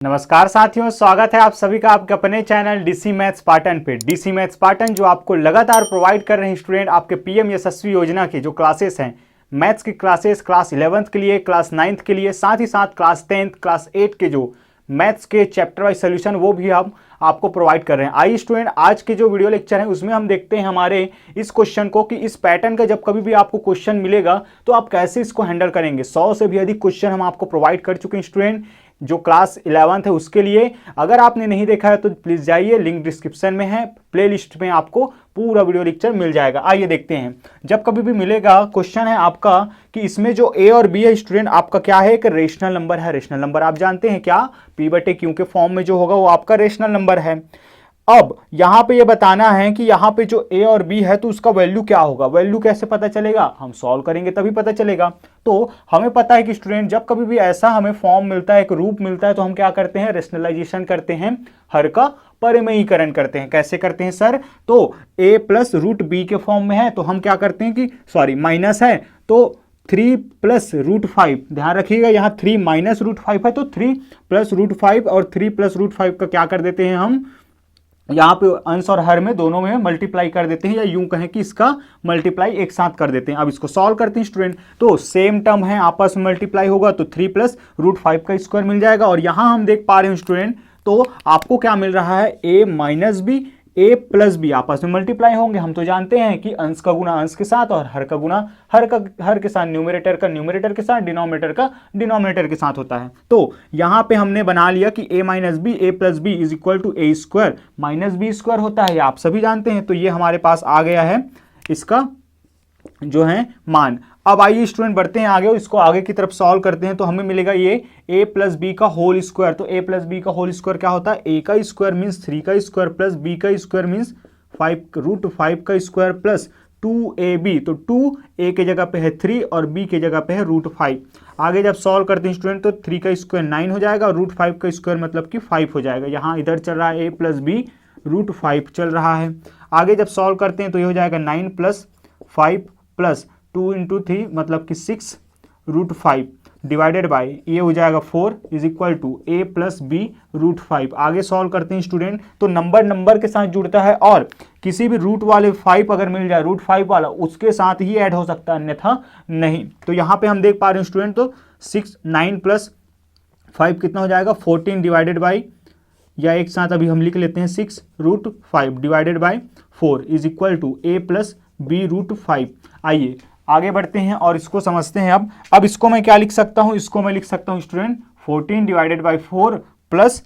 नमस्कार साथियों, स्वागत है आप सभी का आपके अपने चैनल डीसी मैथ्स पाटन पे। डीसी मैथ्स पाटन जो आपको लगातार प्रोवाइड कर रहे हैं स्टूडेंट आपके पीएम यशस्वी योजना की जो क्लासेस हैं, मैथ्स की क्लासेस क्लास 11th के लिए, क्लास 9th के लिए, साथ ही साथ क्लास 10th, क्लास 8 के जो मैथ्स के चैप्टर वाइज सोल्यूशन वो भी हम आपको प्रोवाइड कर रहे हैं। आइए स्टूडेंट, आज के जो वीडियो लेक्चर है उसमें हम देखते हैं हमारे इस क्वेश्चन को कि इस पैटर्न का जब कभी भी आपको क्वेश्चन मिलेगा तो आप कैसे इसको हैंडल करेंगे। 100 से भी अधिक क्वेश्चन हम आपको प्रोवाइड कर चुके हैं स्टूडेंट जो क्लास 11th है उसके लिए। अगर आपने नहीं देखा है तो प्लीज जाइए, लिंक डिस्क्रिप्शन में है, प्लेलिस्ट में आपको पूरा वीडियो लेक्चर मिल जाएगा। आइए देखते हैं, जब कभी भी मिलेगा क्वेश्चन है आपका कि इसमें जो ए और बी है स्टूडेंट आपका क्या है, एक रेशनल नंबर है। रेशनल नंबर आप जानते हैं क्या, P/Q के फॉर्म में जो होगा वो आपका रेशनल नंबर है। अब यहां पे ये बताना है कि यहां पे जो ए और बी है तो उसका वैल्यू क्या होगा। वैल्यू कैसे पता चलेगा, हम सॉल्व करेंगे तभी पता चलेगा। तो हमें पता है कि स्टूडेंट जब कभी भी ऐसा हमें फॉर्म मिलता है, एक रूप मिलता है, तो हम क्या करते हैं, रेशनलाइजेशन करते हैं, हर का परिमेयीकरण करते हैं। कैसे करते हैं सर, तो a प्लस रूट बी के फॉर्म में है तो हम क्या करते हैं कि माइनस है तो 3 प्लस रूट 5, ध्यान रखिएगा यहाँ 3 माइनस रूट 5 है तो 3 प्लस रूट 5 और 3 प्लस रूट 5 का क्या कर देते हैं हम यहाँ पे अंश और हर में दोनों में मल्टीप्लाई कर देते हैं, या यूं कहें कि इसका मल्टीप्लाई एक साथ कर देते हैं। अब इसको सॉल्व करते हैं स्टूडेंट, तो सेम टर्म है आपस में मल्टीप्लाई होगा तो 3 प्लस रूट 5 का स्क्वायर मिल जाएगा। और यहां हम देख पा रहे हैं स्टूडेंट तो आपको क्या मिल रहा है, a minus b, a plus b आपस में मल्टीप्लाई होंगे। हम तो जानते हैं कि अंश का गुना अंश के साथ और हर का गुना हर के साथ, न्यूमरेटर का न्यूमरेटर के साथ, डिनोमिनेटर का डिनोमिनेटर के साथ होता है। तो यहां पे हमने बना लिया कि a minus b, a plus b is equal to a square minus b square होता है, आप सभी जानते हैं। तो ये हमारे पास आ गया है इसका जो है मान। अब आइए स्टूडेंट बढ़ते हैं आगे और इसको आगे की तरफ सॉल्व करते हैं। तो हमें मिलेगा ये a प्लस बी का होल स्क्वायर। तो a प्लस बी का होल स्क्वायर क्या होता है, a का स्क्वायर मीन्स 3 का स्क्वायर प्लस b का स्क्वायर मीन्स 5 रूट 5 का स्क्वायर प्लस 2ab। तो 2a के जगह पे है 3 और b के जगह पे है रूट 5। आगे जब सॉल्व करते हैं स्टूडेंट तो 3 का स्क्वायर 9 हो जाएगा और रूट 5 का स्क्वायर मतलब कि 5 हो जाएगा। यहाँ इधर चल रहा है a प्लस बी रूट 5 चल रहा है। आगे जब सॉल्व करते हैं तो ये हो जाएगा 9 प्लस 5 प्लस 2 इंटू 3 मतलब कि 6 रूट 5 डिवाइडेड बाय ये हो जाएगा 4 is equal to a plus b root 5। आगे सॉल्व करते हैं स्टूडेंट तो नंबर के साथ जुड़ता है और किसी भी रूट वाले 5 अगर मिल जाए, रूट 5 वाला, उसके साथ ही ऐड हो सकता है, अन्यथा नहीं। तो यहाँ पे हम देख पा रहे हैं स्टूडेंट तो 9 प्लस 5 कितना हो जाएगा 14 डिवाइडेड बाई, या एक साथ अभी हम लिख लेते हैं 6 root 5 divided by 4 is equal to a plus b root 5। आइए आगे बढ़ते हैं और इसको समझते हैं। अब इसको मैं क्या लिख सकता हूं, इसको मैं लिख सकता हूं student 14 divided by 4 plus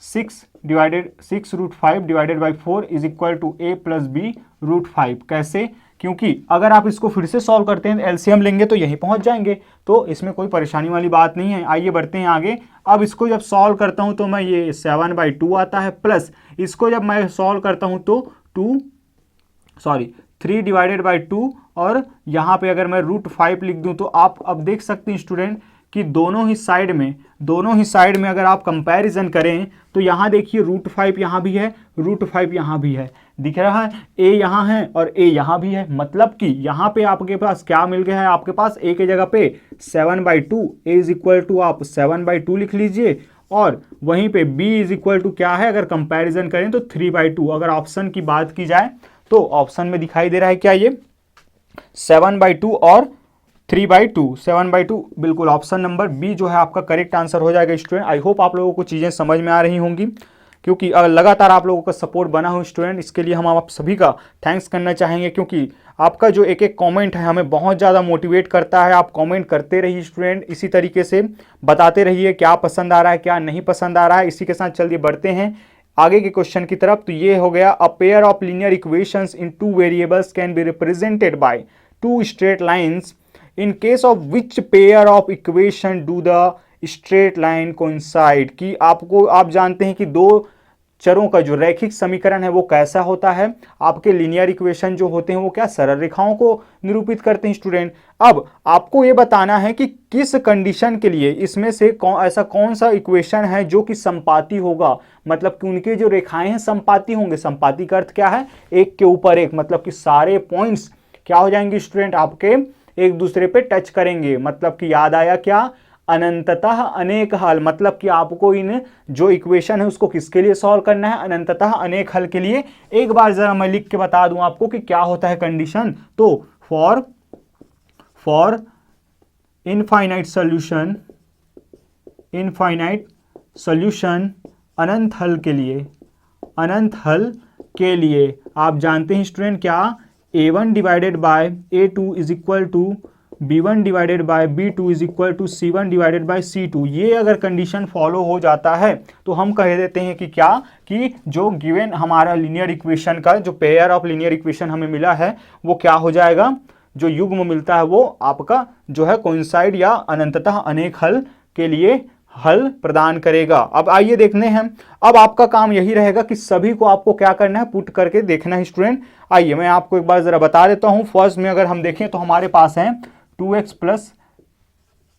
6 root 5 divided by 4 is equal to a plus b root 5। कैसे, क्योंकि अगर आप इसको फिर से सॉल्व करते हैं एलसीएम लेंगे तो यहीं पहुंच जाएंगे, तो इसमें कोई परेशानी वाली बात नहीं है। आइए बढ़ते हैं आगे। अब इसको जब सॉल्व करता हूं तो मैं ये 7/2 आता है, प्लस इसको जब मैं सॉल्व करता हूं तो 3 डिवाइडेड बाई 2, और यहाँ पे अगर मैं रूट 5 लिख दूं तो आप अब देख सकते हैं स्टूडेंट कि दोनों ही साइड में अगर आप कंपैरिजन करें तो यहाँ देखिए रूट 5 यहाँ भी है, रूट 5 यहाँ भी है, दिख रहा है, a यहाँ है और a यहाँ भी है। मतलब कि यहाँ पे आपके पास क्या मिल गया है, आपके पास a के जगह पे 7/2, a इज इक्वल टू आप 7/2 लिख लीजिए, और वहीं पे b इज इक्वल टू क्या है, अगर कंपैरिजन करें तो 3/2। अगर ऑप्शन की बात की जाए तो ऑप्शन में दिखाई दे रहा है क्या, ये 7/2 और 3/2, 7/2 बिल्कुल ऑप्शन नंबर बी जो है आपका करेक्ट आंसर हो जाएगा स्टूडेंट। आई होप आप लोगों को चीज़ें समझ में आ रही होंगी, क्योंकि लगातार आप लोगों का सपोर्ट बना हो स्टूडेंट, इसके लिए हम आप सभी का थैंक्स करना चाहेंगे, क्योंकि आपका जो एक कमेंट है हमें बहुत ज़्यादा मोटिवेट करता है। आप कमेंट करते रहिए स्टूडेंट, इसी तरीके से बताते रहिए क्या पसंद आ रहा है क्या नहीं पसंद आ रहा है। इसी के साथ चलिए बढ़ते हैं आगे के क्वेश्चन की तरफ। तो ये हो गया, a pair of linear equations in 2 variables can be represented by 2 straight lines in case of which pair of equation do the straight line coincide. कि आप जानते हैं कि दो चरों का जो रैखिक समीकरण है वो कैसा होता है, आपके लीनियर इक्वेशन जो होते हैं वो क्या सरल रेखाओं को निरूपित करते हैं स्टूडेंट। अब आपको ये बताना है कि किस कंडीशन के लिए इसमें से ऐसा कौन सा इक्वेशन है जो कि संपाती होगा, मतलब कि उनके जो रेखाएं हैं संपाती होंगे। संपाती का अर्थ क्या है, एक के ऊपर एक, मतलब कि सारे पॉइंट्स क्या हो जाएंगे स्टूडेंट, आपके एक दूसरे पे टच करेंगे। मतलब कि याद आया क्या, अनंततः अनेक हल, मतलब कि आपको इन जो इक्वेशन है उसको किसके लिए सॉल्व करना है, अनंततः अनेक हल के लिए। एक बार जरा मैं लिख के बता दूं आपको कि क्या होता है कंडीशन। तो फॉर इनफाइनाइट सॉल्यूशन अनंत हल के लिए आप जानते हैं स्टूडेंट क्या, a1 divided by a2 is equal to b1 divided by b2 is equal to c1 divided by c2। ये अगर कंडीशन फॉलो हो जाता है तो हम कह देते हैं कि क्या, कि जो गिवन हमारा लीनियर इक्वेशन का जो पेयर ऑफ लीनियर इक्वेशन हमें मिला है वो क्या हो जाएगा, जो युग्म मिलता है वो आपका जो है कोइंसाइड या अनंततः अनेक हल के लिए हल प्रदान करेगा। अब आइए देखने हैं, अब आपका काम यही रहेगा कि सभी को आपको क्या करना है, पुट करके देखना है स्टूडेंट। आइए मैं आपको एक बार जरा बता देता हूं। फर्स्ट में अगर हम देखें तो हमारे पास है 2x plus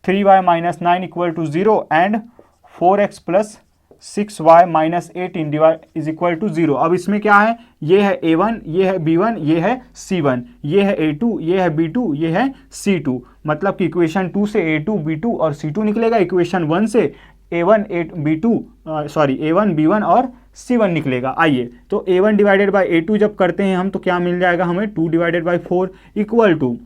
3y minus 9 equal to 0 and 4x plus 6y minus 18 is equal to 0। अब इसमें क्या है, ये है a1, ये है b1, ये है c1, ये है a2, ये है b2, ये है c2। मतलब कि इक्वेशन 2 से a2, b2 और c2 निकलेगा, इक्वेशन 1 से a1, a1, b1 और c1 निकलेगा। आइए तो a1 डिवाइडेड बाई a2 जब करते हैं हम तो क्या मिल जाएगा हमें, 2 divided by 4 equal to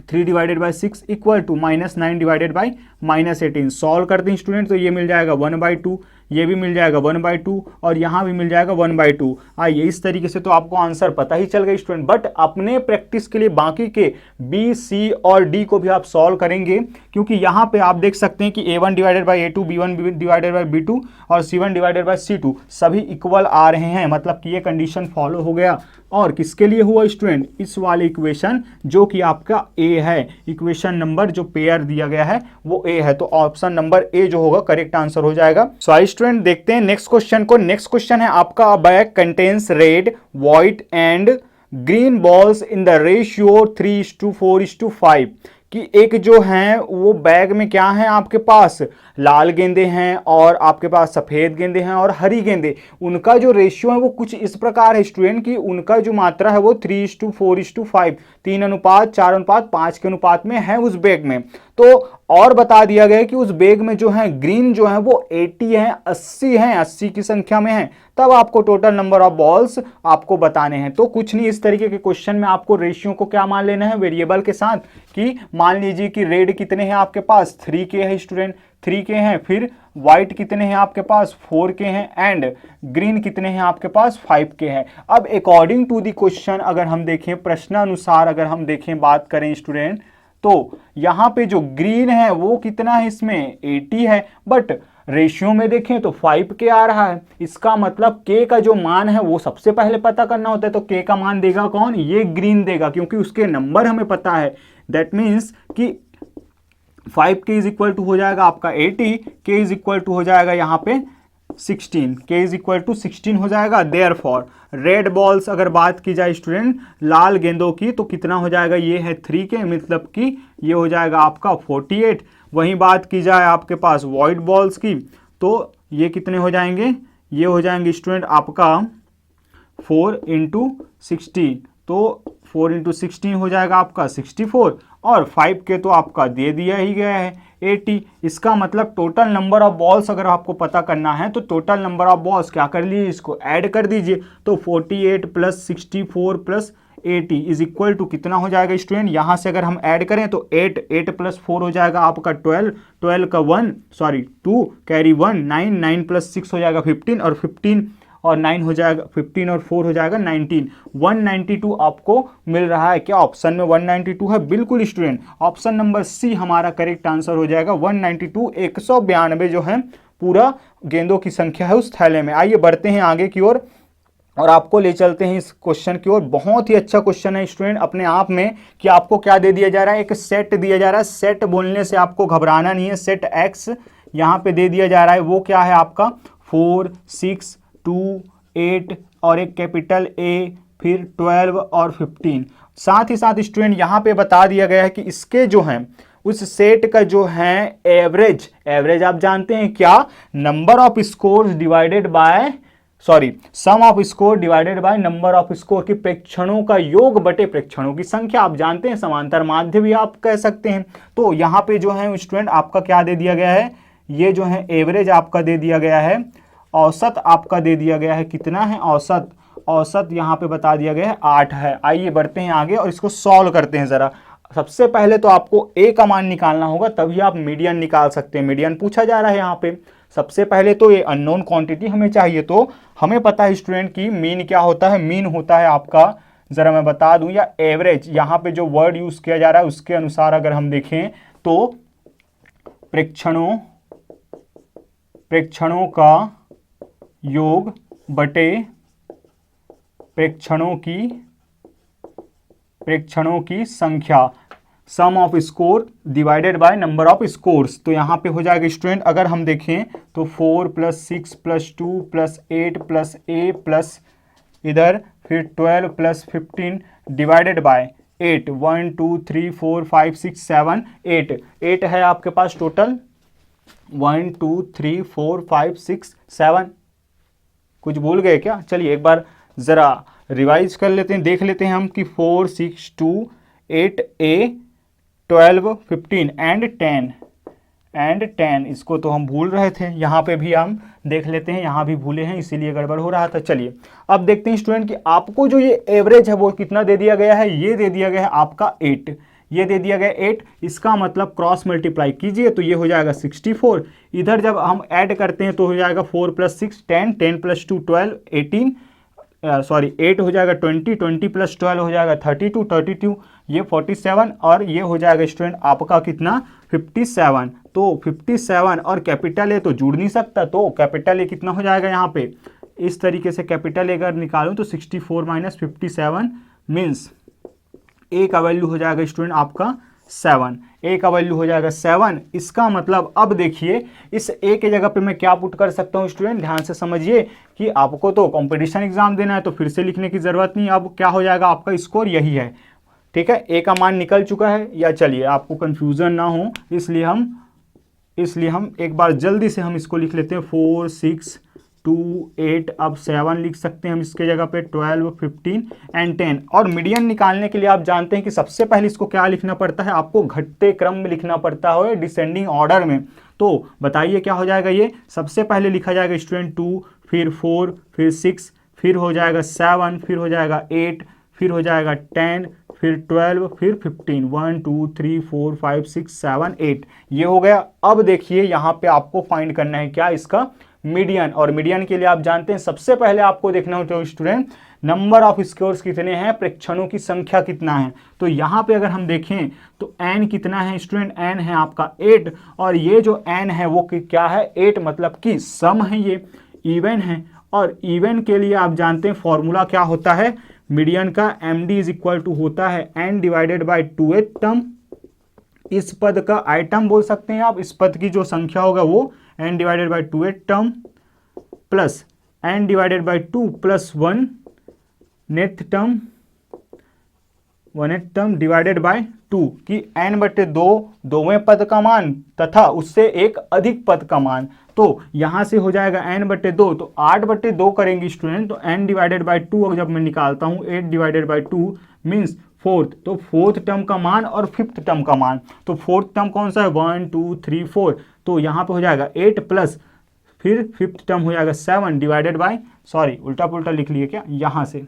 3 divided by 6 equal to minus 9 divided by minus 18। Solve करते हैं स्टूडेंट तो ये मिल जाएगा 1/2, ये भी मिल जाएगा 1/2 और यहाँ भी मिल जाएगा 1/2। आइए इस तरीके से तो आपको आंसर पता ही चल गया स्टूडेंट, बट अपने प्रैक्टिस के लिए बाकी के बी, सी और डी को भी आप सॉल्व करेंगे, क्योंकि यहाँ पे आप देख सकते हैं कि a1 divided by a2, b1 divided by b2 और c1 डिवाइडेड बाई c2 सभी इक्वल आ रहे हैं। मतलब कि ये कंडीशन फॉलो हो गया। और किसके लिए हुआ स्टूडेंट, इस वाले इक्वेशन जो कि आपका ए है, इक्वेशन नंबर जो पेयर दिया गया है वो ए है, तो ऑप्शन नंबर ए जो होगा करेक्ट आंसर हो जाएगा। सो स्टूडेंट देखते हैं नेक्स्ट क्वेश्चन को। नेक्स्ट क्वेश्चन है आपका, अ bag contains red, white and green balls in the ratio 3:4:5 कि एक जो है वो बैग में क्या है आपके पास, लाल गेंदे हैं और आपके पास सफ़ेद गेंदे हैं और हरी गेंदे, उनका जो रेशियो है वो कुछ इस प्रकार है स्टूडेंट कि उनका जो मात्रा है वो 3:4:5, 3:4:5 के अनुपात में है उस बैग में। तो और बता दिया गया है कि उस बैग में जो है ग्रीन जो है वो 80 है, 80 है, 80 की संख्या में है। तब आपको टोटल नंबर ऑफ बॉल्स आपको बताने हैं। तो कुछ नहीं, इस तरीके के क्वेश्चन में आपको रेशियो को क्या मान लेना है, वेरिएबल के साथ, कि मान लीजिए कि रेड कितने हैं आपके पास, 3 के है स्टूडेंट, 3 के हैं, फिर व्हाइट कितने हैं आपके पास, 4 के हैं, एंड ग्रीन कितने हैं आपके पास, 5 के हैं। अब अकॉर्डिंग टू द क्वेश्चन अगर हम देखें, प्रश्नानुसार अगर हम देखें, बात करें स्टूडेंट, तो यहाँ पे जो ग्रीन है वो कितना है, इसमें 80 है, बट रेशियो में देखें तो 5 के आ रहा है। इसका मतलब के का जो मान है वो सबसे पहले पता करना होता है। तो के का मान देगा कौन, ये ग्रीन देगा, क्योंकि उसके नंबर हमें पता है। दैट मीन्स कि 5 के इज इक्वल टू हो जाएगा आपका 80, के इज इक्वल टू हो जाएगा यहाँ पे 16, के इज इक्वल टू 16 हो जाएगा। देयरफॉर रेड बॉल्स अगर बात की जाए स्टूडेंट, लाल गेंदों की, तो कितना हो जाएगा, ये है 3 के, मतलब कि ये हो जाएगा आपका 48। वहीं बात की जाए आपके पास व्हाइट बॉल्स की, तो ये कितने हो जाएंगे, ये हो जाएंगे स्टूडेंट आपका 4 × 16, तो 4 × 16 हो जाएगा आपका 64, और 5 के तो आपका दे दिया ही गया है 80। इसका मतलब टोटल नंबर ऑफ बॉल्स अगर आपको पता करना है तो टोटल नंबर ऑफ बॉल्स क्या कर लीजिए, इसको ऐड कर दीजिए। तो 48 + 64 + 80 इज इक्वल टू कितना हो जाएगा स्टूडेंट, यहाँ से अगर हम ऐड करें तो 8 + 4 हो जाएगा आपका 12, 12 का 2 कैरी 1, 9, 9 + 6 हो जाएगा 15, और 15 और 9 हो जाएगा 15 और 4 हो जाएगा 19। 192 आपको मिल रहा है। क्या ऑप्शन में 192 है? बिल्कुल स्टूडेंट, ऑप्शन नंबर सी हमारा करेक्ट आंसर हो जाएगा 192। 192 जो है पूरा गेंदों की संख्या है उस थैले में। आइए बढ़ते हैं आगे की ओर और आपको ले चलते हैं इस क्वेश्चन की ओर। बहुत ही अच्छा क्वेश्चन है स्टूडेंट अपने आप में, कि आपको क्या दे दिया जा रहा है, एक सेट दिया जा रहा है। सेट बोलने से आपको घबराना नहीं है। सेट एक्स यहाँ पे दे दिया जा रहा है, वो क्या है आपका 4, 6, 2, 8 और एक कैपिटल ए, फिर 12 और 15। साथ ही साथ स्टूडेंट यहाँ पे बता दिया गया है कि इसके जो हैं उस सेट का जो है एवरेज, एवरेज आप जानते हैं क्या, number of scores divided by sorry, sum of score divided by number of score, की प्रेक्षणों का योग बटे प्रेक्षणों की संख्या। आप जानते हैं समांतर माध्य भी आप कह सकते हैं। तो यहाँ पे जो है स्टूडेंट आपका क्या दे दिया गया है, ये जो है एवरेज आपका दे दिया गया है, औसत आपका दे दिया गया है, कितना है औसत, औसत यहाँ पे बता दिया गया है 8 है। आइए बढ़ते हैं आगे और इसको सॉल्व करते हैं जरा। सबसे पहले तो आपको ए का मान निकालना होगा, तभी आप मीडियन निकाल सकते हैं। मीडियन पूछा जा रहा है यहाँ पे। सबसे पहले तो ये अननोन क्वांटिटी हमें चाहिए, तो हमें पता है स्टूडेंट की मीन क्या होता है। मीन होता है आपका, जरा मैं बता दूं, या एवरेज, यहाँ पे जो वर्ड यूज किया जा रहा है उसके अनुसार अगर हम देखें तो प्रेक्षणों का योग बटे प्रेक्षणों की संख्या, sum of score divided by number of scores. तो यहाँ पे हो जाएगा स्टूडेंट, अगर हम देखें तो 4 + 6 + 2 + 8 + a प्लस इधर फिर 12 + 15 डिवाइडेड बाय 8, 1 2 3 4 5 6 7 8, 8 है आपके पास टोटल, 1 2 3 4 5 6 7। कुछ भूल गए क्या? चलिए एक बार ज़रा रिवाइज कर लेते हैं, देख लेते हैं हम कि 4 6 2 8 a 12 15 एंड 10 इसको तो हम भूल रहे थे, यहाँ पे भी हम देख लेते हैं, यहाँ भी भूले हैं इसीलिए गड़बड़ हो रहा था। चलिए अब देखते हैं स्टूडेंट कि आपको जो ये एवरेज है वो कितना दे दिया गया है। ये दे दिया गया है आपका 8, ये दे दिया गया 8। इसका मतलब क्रॉस मल्टीप्लाई कीजिए तो ये हो जाएगा 64। इधर जब हम ऐड करते हैं तो हो जाएगा 4 + 6 10, 10 + 2 12, 18 सॉरी 8 हो जाएगा 20, 20 + 12 हो जाएगा 32, 32 ये 47 और ये हो जाएगा स्टूडेंट आपका कितना 57। तो 57 और कैपिटल ए तो जुड़ नहीं सकता, तो कैपिटल ए कितना हो जाएगा यहाँ पे, इस तरीके से कैपिटल ए अगर निकालूं तो 64 - 57 मीन्स ए का वैल्यू हो जाएगा स्टूडेंट आपका 7, ए का वैल्यू हो जाएगा 7। इसका मतलब अब देखिए इस ए के जगह पे मैं क्या पुट कर सकता हूँ स्टूडेंट, ध्यान से समझिए कि आपको तो कंपटीशन एग्जाम देना है तो फिर से लिखने की जरूरत नहीं। अब क्या हो जाएगा आपका स्कोर यही है, ठीक है, ए का मान निकल चुका है। या चलिए आपको कंफ्यूजन ना हो इसलिए हम एक बार जल्दी से हम इसको लिख लेते हैं, 4 6 2 8, अब 7 लिख सकते हैं हम इसके जगह पे, 12 15 एंड 10। और मीडियन निकालने के लिए आप जानते हैं कि सबसे पहले इसको क्या लिखना पड़ता है, आपको घटते क्रम में लिखना पड़ता है, डिसेंडिंग ऑर्डर में। तो बताइए क्या हो जाएगा, ये सबसे पहले लिखा जाएगा स्टूडेंट 2, फिर 4, फिर 6, फिर हो जाएगा 7, फिर हो जाएगा 8, फिर हो जाएगा 10, फिर 12, फिर 15, 1 2 3 4 5 6 7 8, ये हो गया। अब देखिए यहाँ पे आपको फाइंड करना है क्या, इसका मीडियन। और मीडियन के लिए आप जानते हैं सबसे पहले आपको देखना होता है स्टूडेंट नंबर ऑफ स्कोर्स कितने हैं, प्रेक्षणों की संख्या कितना है। तो यहाँ पे अगर हम देखें तो n कितना है स्टूडेंट, n है आपका 8, और ये जो n है वो क्या है 8, मतलब कि सम है, ये इवन है। और इवन के लिए आप जानते हैं फॉर्मूला क्या होता है मीडियन का, md = होता है n divided by 2th term, इस पद का आइटम बोल सकते हैं आप, इस पद की जो संख्या होगा वो n divided by 2th term plus n divided by 2 plus 1 nth term, 1th term divided by 2 की n/2 दोवें पद का मान तथा उससे एक अधिक पद का मान। तो यहाँ से हो जाएगा n/2, तो 8/2 करेंगे स्टूडेंट, तो n डिवाइडेड बाई 2 जब मैं निकालता हूँ 8 डिवाइडेड बाई 2 मीन्स 4th, तो 4th टर्म का मान और 5th टर्म का मान। तो 4th टर्म कौन सा है 1 2 3 4, तो यहाँ पे हो जाएगा 8 प्लस फिर 5th टर्म हो जाएगा 7 डिवाइडेड बाई, सॉरी उल्टा पुल्टा लिख लिए क्या, यहाँ से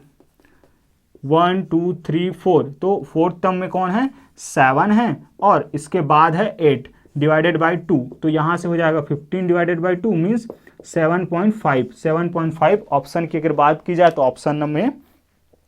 1 2 3 4, तो 4th टर्म में कौन है 7 है और इसके बाद है 8 डिवाइडेड बाई 2, तो यहाँ से हो जाएगा 15 डिवाइडेड बाई 2 मीन्स 7.5। ऑप्शन की अगर बात की जाए तो ऑप्शन में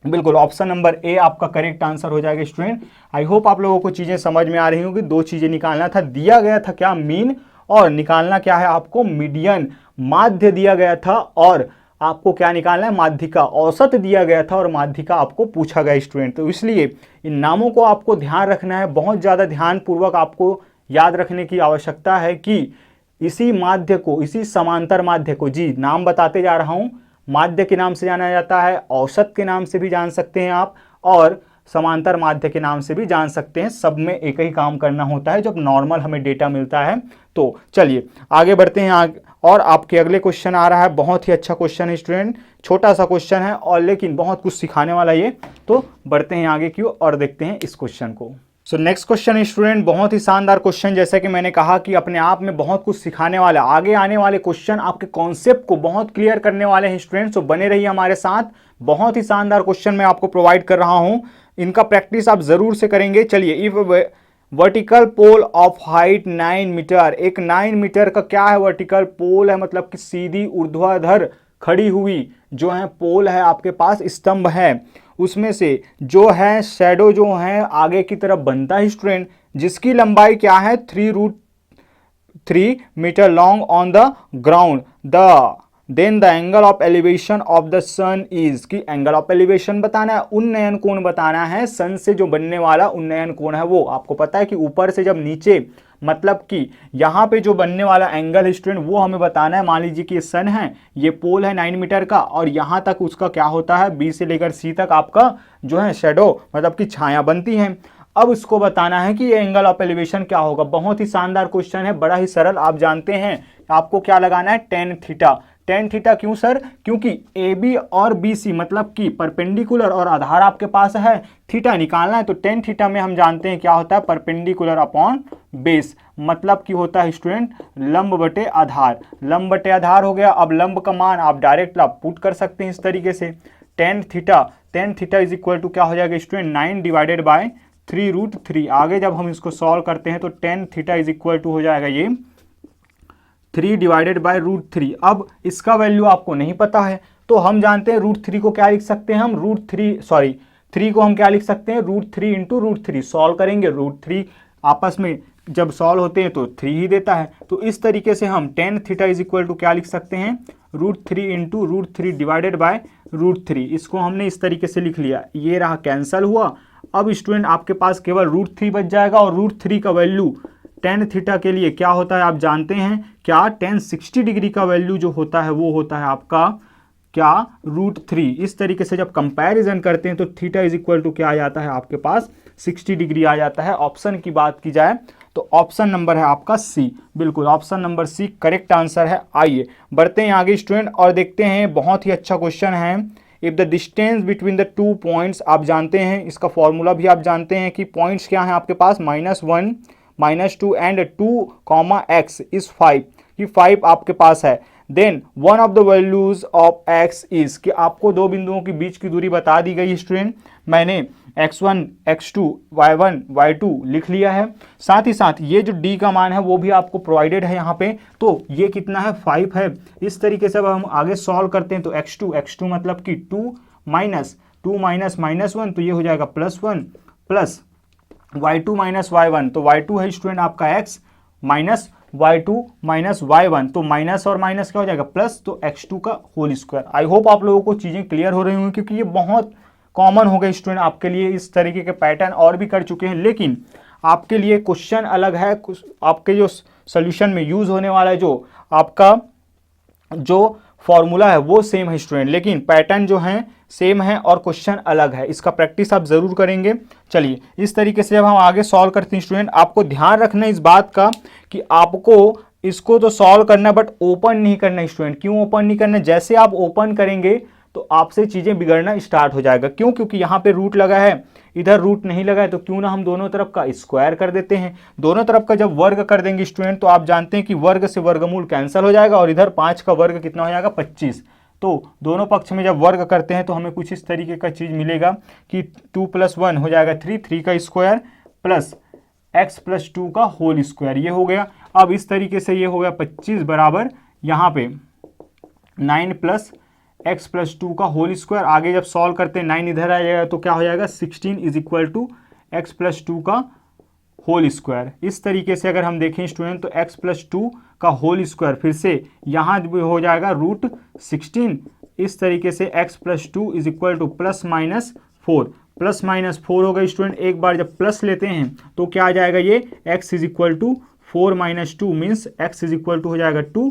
बिल्कुल ऑप्शन नंबर ए आपका करेक्ट आंसर हो जाएगा स्टूडेंट। आई होप आप लोगों को चीज़ें समझ में आ रही होंगी। दो चीज़ें निकालना था, दिया गया था क्या मीन, और निकालना क्या है आपको मीडियन। माध्य दिया गया था और आपको क्या निकालना है माध्यिका, औसत दिया गया था और माध्यिका आपको पूछा गया स्टूडेंट। तो इसलिए इन नामों को आपको ध्यान रखना है, बहुत ज़्यादा ध्यानपूर्वक आपको याद रखने की आवश्यकता है कि इसी माध्य को, इसी समांतर माध्य को, जी नाम बताते जा रहा हूँ, माध्य के नाम से जाना जाता है, औसत के नाम से भी जान सकते हैं आप, और समांतर माध्य के नाम से भी जान सकते हैं। सब में एक ही काम करना होता है जब नॉर्मल हमें डेटा मिलता है। तो चलिए आगे बढ़ते हैं और आपके अगले क्वेश्चन आ रहा है, बहुत ही अच्छा क्वेश्चन है स्टूडेंट, छोटा सा क्वेश्चन है और लेकिन बहुत कुछ सिखाने वाला ये। तो बढ़ते हैं आगे की ओर और देखते हैं इस क्वेश्चन को। सो नेक्स्ट क्वेश्चन स्टूडेंट, बहुत ही शानदार क्वेश्चन, जैसा कि मैंने कहा कि अपने आप में बहुत कुछ सिखाने वाला, आगे आने वाले क्वेश्चन आपके कॉन्सेप्ट को बहुत क्लियर करने वाले हैं स्टूडेंट। सो बने रहिए हमारे साथ, बहुत ही शानदार क्वेश्चन मैं आपको प्रोवाइड कर रहा हूं, इनका प्रैक्टिस आप जरूर से करेंगे। चलिए, if vertical pole of height 9 metre, एक 9 मीटर का क्या है, वर्टिकल पोल है, मतलब कि सीधी ऊर्ध्वाधर खड़ी हुई जो है पोल है आपके पास, स्तंभ है, उसमें से जो है शैडो जो है आगे की तरफ बनता है स्टूडेंट, जिसकी लंबाई क्या है 3√3 metre long on the ground, then the angle of elevation of the sun is, की एंगल ऑफ एलिवेशन बताना है, उन्नयन कोण बताना है, सन से जो बनने वाला उन्नयन कोण है वो। आपको पता है कि ऊपर से जब नीचे, मतलब कि यहाँ पे जो बनने वाला एंगल स्टूडेंट वो हमें बताना है। मान लीजिए कि ये सन है, ये पोल है 9 मीटर का और यहाँ तक उसका क्या होता है, बी से लेकर सी तक आपका जो है शेडो, मतलब कि छाया बनती है। अब इसको बताना है कि ये एंगल ऑफ एलिवेशन क्या होगा। बहुत ही शानदार क्वेश्चन है, बड़ा ही सरल। आप जानते हैं आपको क्या लगाना है, टेन थीटा। टेन थीटा क्यों सर, क्योंकि ए बी और बी सी मतलब कि परपेंडिकुलर और आधार आपके पास है, थीटा निकालना है। तो टेन थीटा में हम जानते हैं क्या होता है, परपेंडिकुलर अपॉन बेस, मतलब कि होता है स्टूडेंट लंब बटे आधार। लंब बटे आधार हो गया। अब लंब का मान आप डायरेक्ट आप पुट कर सकते हैं इस तरीके से, tan theta is equal to क्या हो जाएगा स्टूडेंट, 9 डिवाइडेड बाय 3√3। आगे जब हम इसको सॉल्व करते हैं तो tan theta is equal to हो जाएगा ये 3 डिवाइडेड बाय √3। अब इसका वैल्यू आपको नहीं पता है तो हम जानते हैं √3 को क्या लिख सकते हैं हम, थ्री को हम क्या लिख सकते हैं, √3 इंटू √3। सॉल्व करेंगे, √3 आपस में जब सॉल्व होते हैं तो 3 ही देता है। तो इस तरीके से हम tan theta is equal to क्या लिख सकते हैं, √3 इंटू √3 डिवाइडेड बाय √3। इसको हमने इस तरीके से लिख लिया, ये रहा कैंसल हुआ। अब स्टूडेंट आपके पास केवल √3 बच जाएगा और √3 का वैल्यू टेन थीटा के लिए क्या होता है आप जानते हैं क्या, टेन 60 डिग्री का वैल्यू जो होता है वो होता है आपका क्या, √3। इस तरीके से जब कंपैरिजन करते हैं तो थीटा इज इक्वल टू क्या आ जाता है आपके पास, 60 डिग्री आ जाता है। ऑप्शन की बात की जाए तो ऑप्शन नंबर है आपका सी, बिल्कुल option number C correct answer है। आइए बढ़ते हैं आगे स्टूडेंट और देखते हैं, बहुत ही अच्छा क्वेश्चन है। If the distance between the 2 points, आप जानते हैं इसका फॉर्मूला भी आप जानते हैं कि पॉइंट्स क्या है आपके पास, -1 -2 एंड 2, x इज 5, कि 5 आपके पास है। Then one of the values of x is, कि आपको दो बिंदुओं के बीच की दूरी बता दी गई स्टूडेंट, मैंने x1 x2 y1 y2 लिख लिया है। साथ ही साथ ये जो d का मान है वो भी आपको प्रोवाइडेड है यहाँ पे, तो ये कितना है 5 है। इस तरीके से अब हम आगे सॉल्व करते हैं तो x2 मतलब कि 2 माइनस -1 तो ये हो जाएगा +1 प्लस y2 माइनस y1, तो y2 है स्टूडेंट आपका x minus y2 minus y1, तो माइनस और माइनस क्या हो जाएगा प्लस, तो x2 का होल स्क्वायर। आई होप आप लोगों को चीज़ें क्लियर हो रही होंगी, क्योंकि ये बहुत कॉमन हो गए स्टूडेंट आपके लिए। इस तरीके के पैटर्न और भी कर चुके हैं, लेकिन आपके लिए क्वेश्चन अलग है, आपके जो सोल्यूशन में यूज होने वाला है जो आपका जो फॉर्मूला है वो सेम है स्टूडेंट, लेकिन पैटर्न जो है सेम है और क्वेश्चन अलग है। इसका प्रैक्टिस आप जरूर करेंगे। चलिए इस तरीके से जब हम आगे सॉल्व करते हैं स्टूडेंट, आपको ध्यान रखना है इस बात का कि आपको इसको तो सॉल्व करना बट ओपन नहीं करना स्टूडेंट। क्यों ओपन नहीं करना, जैसे आप ओपन करेंगे तो आपसे चीजें बिगड़ना स्टार्ट हो जाएगा। क्यों, क्योंकि यहाँ पे रूट लगा है, इधर रूट नहीं लगा है, तो क्यों ना हम दोनों तरफ का स्क्वायर कर देते हैं। दोनों तरफ का जब वर्ग कर देंगे स्टूडेंट तो आप जानते हैं कि वर्ग से वर्गमूल कैंसिल हो जाएगा और इधर 5 का वर्ग कितना हो जाएगा 25। तो दोनों पक्ष में जब वर्ग करते हैं तो हमें कुछ इस तरीके का चीज मिलेगा कि 2 + 1 हो जाएगा 3 का स्क्वायर प्लस x + 2 का होल स्क्वायर, ये हो गया। अब इस तरीके से ये हो गया 25 बराबर यहाँ पे 9 + x + 2 का होल स्क्वायर। आगे जब सॉल्व करते हैं 9 इधर आ जाएगा तो क्या हो जाएगा 16 इज इक्वल टू x + 2 का होल स्क्वायर। इस तरीके से अगर हम देखें स्टूडेंट तो x + 2 का होल स्क्वायर फिर से यहाँ हो जाएगा √16। इस तरीके से x + 2 इज इक्वल टू +-4 हो गई स्टूडेंट। एक बार जब प्लस लेते हैं तो क्या आ जाएगा, ये x is equal to 4 - 2 means x is equal to हो जाएगा 2।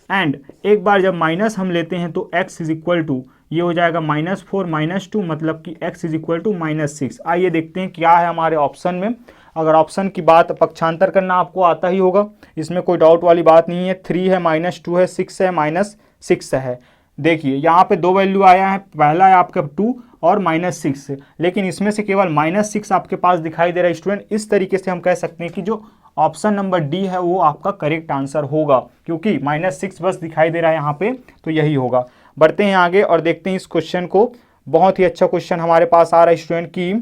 एंड एक बार जब माइनस हम लेते हैं तो x इज इक्वल टू ये हो जाएगा -4 - 2 मतलब कि x इज इक्वल टू -6। आइए देखते हैं क्या है हमारे ऑप्शन में। अगर ऑप्शन की बात पक्षांतर करना आपको आता ही होगा, इसमें कोई डाउट वाली बात नहीं है। 3 है, -2 है, 6 है, -6 है। देखिए यहाँ पे दो वैल्यू आया है, पहला है आपका 2 और -6, लेकिन इसमें से केवल -6 आपके पास दिखाई दे रहा है स्टूडेंट। इस तरीके से हम कह सकते हैं कि जो ऑप्शन नंबर डी है वो आपका करेक्ट आंसर होगा, क्योंकि -6 बस दिखाई दे रहा है यहाँ पे, तो यही होगा। बढ़ते हैं आगे और देखते हैं इस क्वेश्चन को। बहुत ही अच्छा क्वेश्चन हमारे पास आ रहा है स्टूडेंट की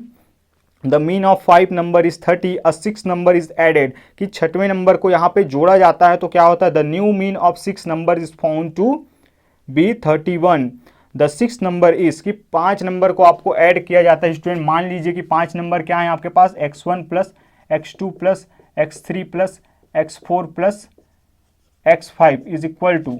the mean of 5 number is 30, a 6 number is added, कि छठवें नंबर को यहाँ पे जोड़ा जाता है तो क्या होता है, the new mean of 6 number is found to be 31। The 6 number is, कि 5 नंबर को आपको ऐड किया जाता है स्टूडेंट। मान लीजिए कि 5 नंबर क्या है आपके पास, x1 plus x2 plus x3 plus x4 plus x5 is equal to,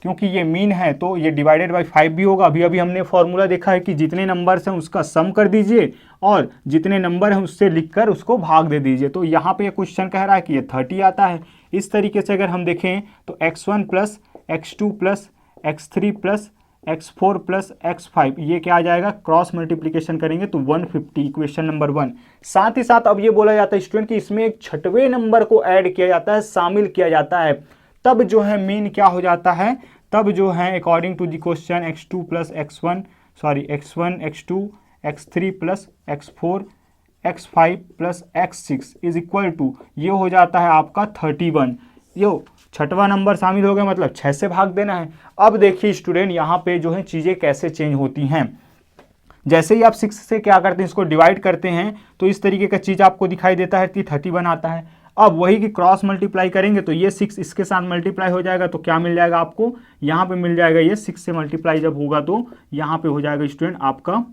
क्योंकि ये मीन है तो ये डिवाइडेड बाई 5 भी होगा। अभी अभी हमने फॉर्मूला देखा है कि जितने नंबर्स हैं उसका सम कर दीजिए और जितने नंबर हैं उससे लिखकर उसको भाग दे दीजिए। तो यहाँ पे ये क्वेश्चन कह रहा है कि ये 30 आता है। इस तरीके से अगर हम देखें तो x1 plus x2 plus x3 plus x4 plus x5 ये क्या आ जाएगा, क्रॉस मल्टीप्लिकेशन करेंगे तो 150, इक्वेशन नंबर 1। साथ ही साथ अब ये बोला जाता है स्टूडेंट कि इसमें एक छठवें नंबर को ऐड किया जाता है, शामिल किया जाता है, तब जो है मीन क्या हो जाता है, तब जो है according to the question x2 plus x1 x2 x3 plus x4 x5 plus x6 is equal to, ये हो जाता है आपका 31। यो छठवां नंबर शामिल हो गया, मतलब 6 से भाग देना है। अब देखिए स्टूडेंट यहाँ पे जो है चीज़ें कैसे चेंज होती हैं। जैसे ही आप 6 से क्या करते हैं, इसको डिवाइड करते हैं तो इस तरीके का चीज़ आपको दिखाई देता है कि 31 आता है। अब वही की क्रॉस मल्टीप्लाई करेंगे तो ये 6 इसके साथ मल्टीप्लाई हो जाएगा तो क्या मिल जाएगा आपको, यहाँ पे मिल जाएगा, ये 6 से मल्टीप्लाई जब होगा तो यहाँ पे हो जाएगा स्टूडेंट आपका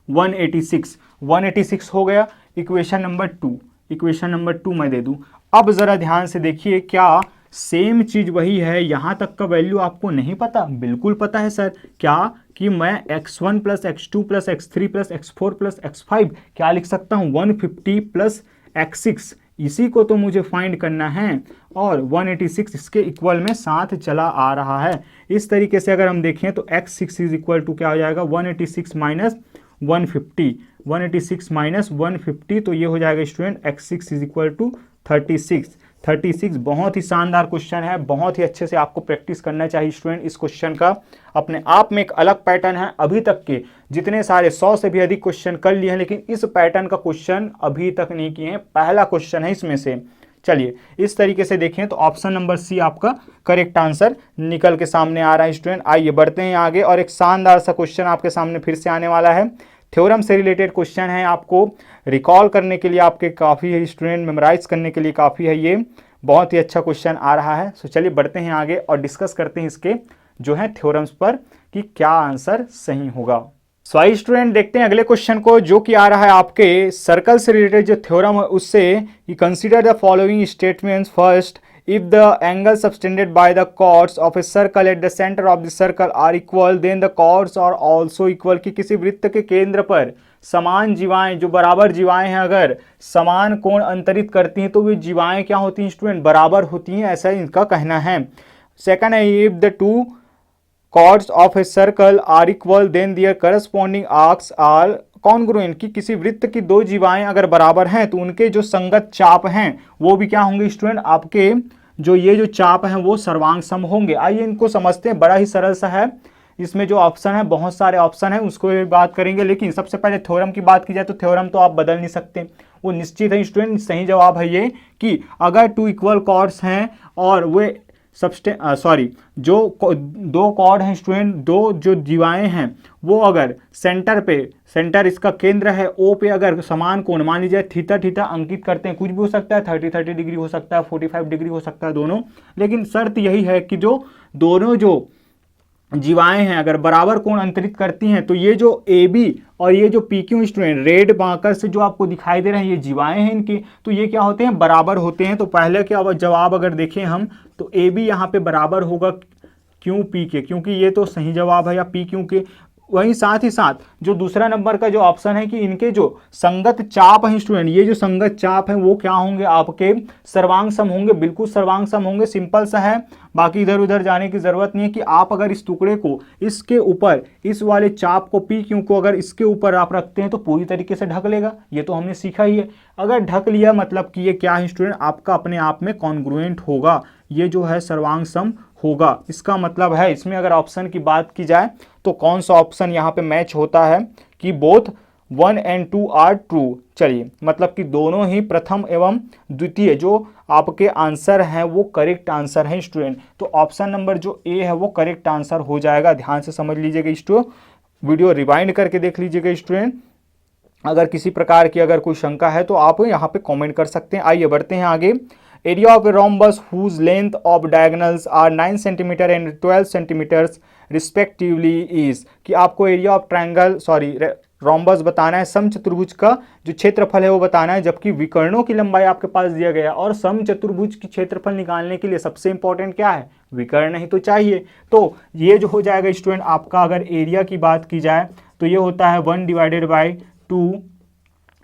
186 हो गया। इक्वेशन नंबर 2, इक्वेशन नंबर 2 मैं दे दूँ। अब ज़रा ध्यान से देखिए, क्या सेम चीज़ वही है, यहाँ तक का वैल्यू आपको नहीं पता? बिल्कुल पता है सर। क्या कि मैं x1 plus x2 plus x3 plus x4 plus x5 क्या लिख सकता हूँ, 150 प्लस x6, इसी को तो मुझे फाइंड करना है और 186 इसके इक्वल में साथ चला आ रहा है। इस तरीके से अगर हम देखें तो x6 इज इक्वल टू क्या हो जाएगा, 186 माइनस 150, 186 माइनस 150, तो ये हो जाएगा student x6 is equal to 36। बहुत ही शानदार क्वेश्चन है, बहुत ही अच्छे से आपको प्रैक्टिस करना चाहिए स्टूडेंट। इस क्वेश्चन का अपने आप में एक अलग पैटर्न है। अभी तक के जितने सारे 100 से भी अधिक क्वेश्चन कर लिए हैं, लेकिन इस पैटर्न का क्वेश्चन अभी तक नहीं किए हैं, पहला क्वेश्चन है इसमें से। चलिए इस तरीके से देखें तो ऑप्शन नंबर सी आपका करेक्ट आंसर निकल के सामने आ रहा है स्टूडेंट। आइए बढ़ते हैं आगे और एक शानदार सा क्वेश्चन आपके सामने फिर से आने वाला है। थ्योरम से रिलेटेड क्वेश्चन है, आपको रिकॉल करने के लिए आपके काफ़ी है स्टूडेंट, मेमोराइज करने के लिए काफ़ी है, ये बहुत ही अच्छा क्वेश्चन आ रहा है। सो चलिए बढ़ते हैं आगे और डिस्कस करते हैं इसके जो है थ्योरम्स पर कि क्या आंसर सही होगा। सो आइए स्टूडेंट देखते हैं अगले क्वेश्चन को, जो कि आ रहा है आपके सर्कल से रिलेटेड जो थ्योरम है उससे, कि consider the following statements. First, if the angles subtended by the chords of a circle at the center of the circle are equal, then the chords are also equal, कि किसी वृत्त के केंद्र पर समान जीवाएं, जो बराबर जीवाएं हैं, अगर समान कोण अंतरित करती हैं तो वे जीवाएं क्या होती हैं स्टूडेंट, बराबर होती हैं, ऐसा इनका कहना है। सेकंड है, if the two chords of a circle are equal, then their corresponding arcs are congruent, कि किसी वृत्त की दो जीवाएं अगर बराबर हैं तो उनके जो संगत चाप हैं वो भी क्या होंगे स्टूडेंट, आपके जो ये जो चाप हैं वो सर्वांग सम होंगे। आइए इनको समझते हैं, बड़ा ही सरल सा है। इसमें जो ऑप्शन है, बहुत सारे ऑप्शन है, उसको भी बात करेंगे, लेकिन सबसे पहले थ्योरम की बात की जाए तो थ्योरम तो आप बदल नहीं सकते, वो निश्चित है स्टूडेंट। सही जवाब है ये कि अगर टू इक्वल कॉर्ड्स हैं और वे जो दो कॉर्ड हैं स्टूडेंट, दो जो जीवाएं हैं वो अगर सेंटर इसका केंद्र है ओ पे, अगर समान कोण मान लीजिए थीटा अंकित करते हैं, कुछ भी हो सकता है, 30 डिग्री हो सकता है, 45 डिग्री हो सकता है दोनों, लेकिन शर्त यही है कि जो दोनों जो जीवाएं हैं अगर बराबर कोण अंतरित करती हैं तो ये जो ए बी और ये जो P Q student red marker से जो आपको दिखाई दे रहे हैं ये जीवाएं हैं इनकी, तो ये क्या होते हैं, बराबर होते हैं। तो पहले क्या जवाब अगर देखें हम तो ए बी यहाँ पे बराबर होगा क्यू पी के, क्योंकि ये तो सही जवाब है, या पी क्यू के वहीं साथ ही साथ जो दूसरा नंबर का जो ऑप्शन है कि इनके जो संगत चाप हैं स्टूडेंट, ये जो संगत चाप हैं वो क्या होंगे, आपके सर्वांग सम होंगे, बिल्कुल सर्वांग सम होंगे। सिंपल सा है, बाकी इधर उधर जाने की जरूरत नहीं है कि आप अगर इस टुकड़े को इसके ऊपर, इस वाले चाप को पी क्यू को अगर इसके ऊपर आप रखते हैं तो पूरी तरीके से ढक लेगा। ये तो हमने सीखा ही है। अगर ढक लिया मतलब कि ये क्या है स्टूडेंट, आपका अपने आप में कॉन्ग्रुएंट होगा, ये जो है सर्वांग सम होगा। इसका मतलब है इसमें अगर ऑप्शन की बात की जाए तो कौन सा ऑप्शन यहाँ पे मैच होता है कि बोथ 1 and 2 आर ट्रू। चलिए, मतलब कि दोनों ही प्रथम एवं द्वितीय जो आपके आंसर हैं वो करेक्ट आंसर हैं स्टूडेंट। तो ऑप्शन नंबर जो ए है वो करेक्ट आंसर हो जाएगा। ध्यान से समझ लीजिएगा स्टूडेंट, वीडियो रिवाइंड करके देख लीजिएगा स्टूडेंट। अगर किसी प्रकार की अगर कोई शंका है तो आप यहाँ पे कमेंट कर सकते हैं। आइए बढ़ते हैं आगे। Area of a rhombus whose length of diagonals are 9 centimetre and 12 centimetres respectively is, कि आपको एरिया ऑफ ट्रायंगल रोम्बस बताना है, समचतुर्भुज का जो क्षेत्रफल है वो बताना है, जबकि विकर्णों की लंबाई आपके पास दिया गया है। और समचतुर्भुज की क्षेत्रफल निकालने के लिए सबसे इंपॉर्टेंट क्या है, विकर्ण ही तो चाहिए। तो ये जो हो जाएगा स्टूडेंट आपका, अगर एरिया की बात की जाए तो ये होता है 1/2